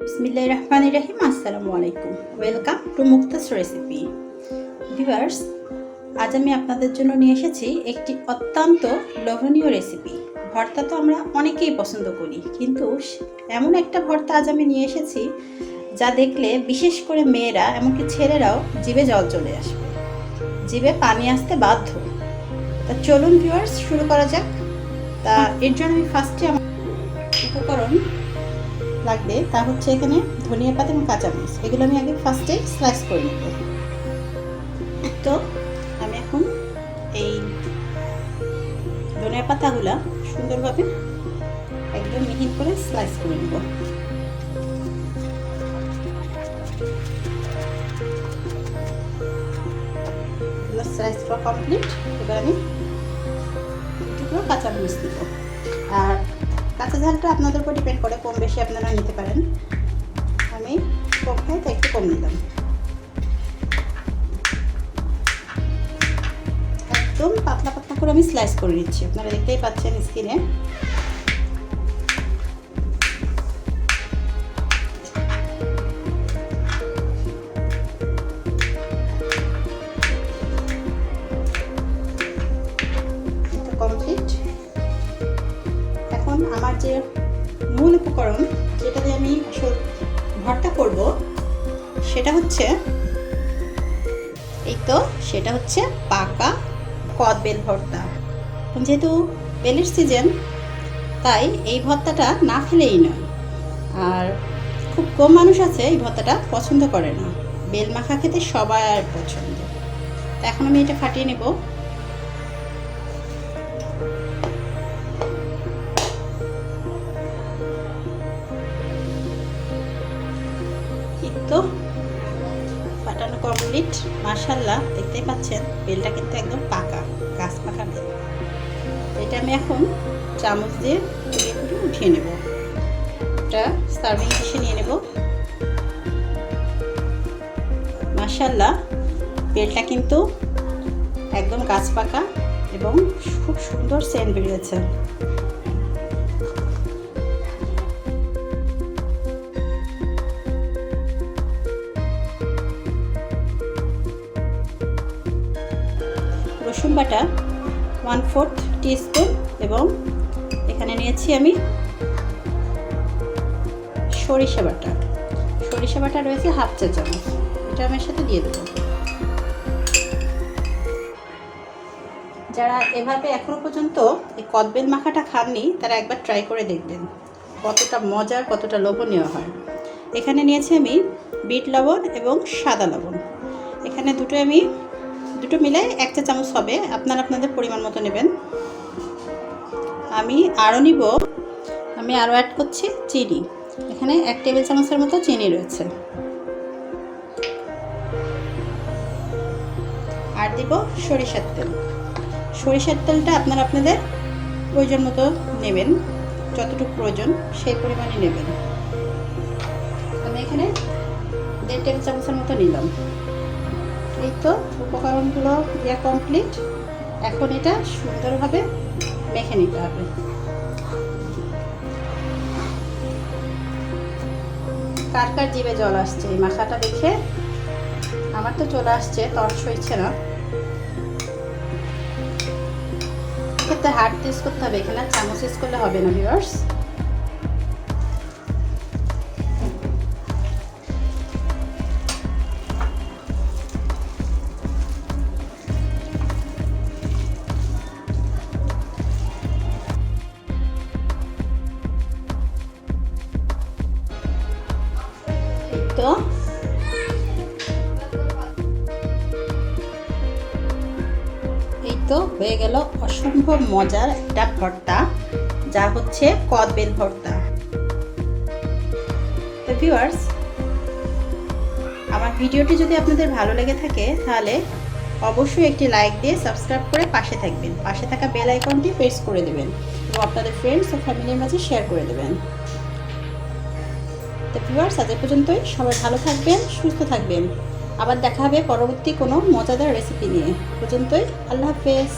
বিসমিল্লাহিররহমানিররহিম। আসসালামু আলাইকুম। Welcome to Mukta's recipe. Viewers, আজ আমি আপনাদের জন্য নিয়ে এসেছি একটি অত্যন্ত লোভনীয় রেসিপি। ভর্তা তো আমরা অনেকেই পছন্দ করি, কিন্তু এমন একটা ভর্তা আজ আমি নিয়ে এসেছি যা দেখলে বিশেষ করে মেয়েরা, এমনকি ছেলেরাও জিভে জল চলে আসবে, জিভে পানি আসতে বাধ্য। তা চলুন ভিউয়ার্স, শুরু করা যাক। তা এর জন্য আমি ফার্স্টে আমার উপকরণ লাগবে তা হচ্ছে এখানে ধনিয়া পাতা এবং কাঁচামরিচ। এগুলো আমি আগে ফার্স্টে স্লাইস করে নেব। তো আমি এখন এই ধনিয়া পাতাগুলা সুন্দরভাবে একদম মিহি করে স্লাইস করে নেব। স্লাইস করা কমপ্লিট। এবার আমি দুটো কাঁচামরিচ নেব। আর কাঁচা ঝালটা আপনাদের উপর ডিপেন্ড করে, কম বেশি আপনারা নিতে পারেন। আমি কম খাই তাই একটু কম নিলাম। একদম পাতলা পাতলা করে আমি স্লাইস করে নিচ্ছি, আপনারা দেখতেই পাচ্ছেন স্ক্রিনে। কমপ্লিট। এখন আমার যে মূল উপকরণ, যেটা দিয়ে আমি ভর্তা করব, সেটা হচ্ছে সেটা হচ্ছে পাকা কদবেল ভর্তা। যেহেতু বেলের সিজন, তাই এই ভর্তাটা না খেলেই নয়। আর খুব কম মানুষ আছে এই ভর্তাটা পছন্দ করে না। বেল মাখা খেতে সবার পছন্দ। তো এখন আমি এটা ফাটিয়ে নেব। তো ফাটানো কমপ্লিট। মাশাআল্লাহ, দেখতেই পাচ্ছেন বেলটা কিন্তু একদম পাকা, গাছ পাকা বেল। এটা আমি এখন চামচ দিয়ে উঠিয়ে নেব। এটা সার্ভিং ডিশে নিয়ে নেব। মাশাআল্লাহ, বেলটা কিন্তু একদম গাছ পাকা এবং খুব সুন্দর সেন্ট বেরিয়েছে। রসুন বাটা 1/4 টিস্পুন এবং এখানে নিয়েছি আমি সরিষা বাটা। সরিষা বাটা রয়েছে 1/2 চা চামচ। এটা আমি সাথে দিয়ে দেবো। যারা এভাবে এখনো পর্যন্ত এই কদবেল মাখাটা খাননি, তারা একবার ট্রাই করে দেখবেন কতটা মজার, কতটা লোভনীয় হয়। এখানে নিয়েছি আমি বিট লবণ এবং সাদা লবণ। এখানে দুটো মিলাই 1 চা চামচ হবে, আপনারা আপনাদের পরিমাণ মতো নেবেন। আমি আরও অ্যাড করছি চিনি। এখানে 1 টেবিল চামচের মতো চিনি রয়েছে। আর দিব সরিষার তেল। সরিষার তেলটা আপনারা আপনাদের প্রয়োজন মতো নেবেন, যতটুকু প্রয়োজন সেই পরিমাণে নেবেন। আমি এখানে 1.5 টেবিল চামচের মতো নিলাম। এই তো উপকরণগুলো দেওয়া কমপ্লিট। এখন এটা সুন্দরভাবে মেখে নিতে হবে। কার কার জিভে জল আসছে এই মাখাটা দেখে? আমার তো চলে আসছে, তর্স হচ্ছে না। এক্ষেত্রে হাত ইউজ করতে হবে, এখানে চামচ ইউজ করলে হবে না ভিউয়ার্স। এই তো হয়ে গেল অসম্ভব মজার একটা ভর্তা, যা হচ্ছে কদবেল ভর্তা। তো ভিউয়ার্স, আমার ভিডিওটি যদি আপনাদের ভালো লেগে থাকে, তাহলে অবশ্যই একটি লাইক দিয়ে সাবস্ক্রাইব করে পাশে থাকবেন। পাশে থাকা বেল আইকনটি প্রেস করে দেবেন এবং আপনাদের ফ্রেন্ডস ও ফ্যামিলির মাঝে শেয়ার করে দেবেন। তো ভিউয়ার্স, আজ পর্যন্তই। সবাই ভালো থাকবেন, সুস্থ থাকবেন। আবার দেখা হবে পরবর্তী কোনো মজাদার রেসিপি নিয়ে। পর্যন্তই, আল্লাহ হাফেজ।